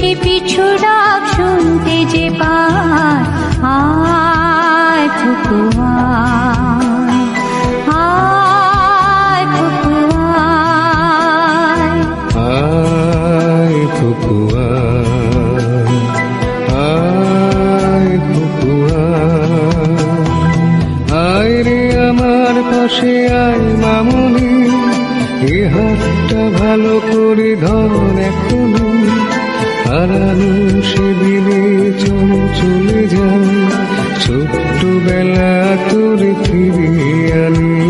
সে পিছু ডাক শুনতে যে পায়, আয় ফুপু আয়, আয় ফুপু আয়, আয় ফুপু আয়, আয় ফুপু আয় রে আমার পাশে আয় মামুনি, এ হাতটা ভালো করে ধর এখনো, হারানো সেদিনে চলে যায়, ছোট্টবেলা তোর ফিরিয়ে আনি।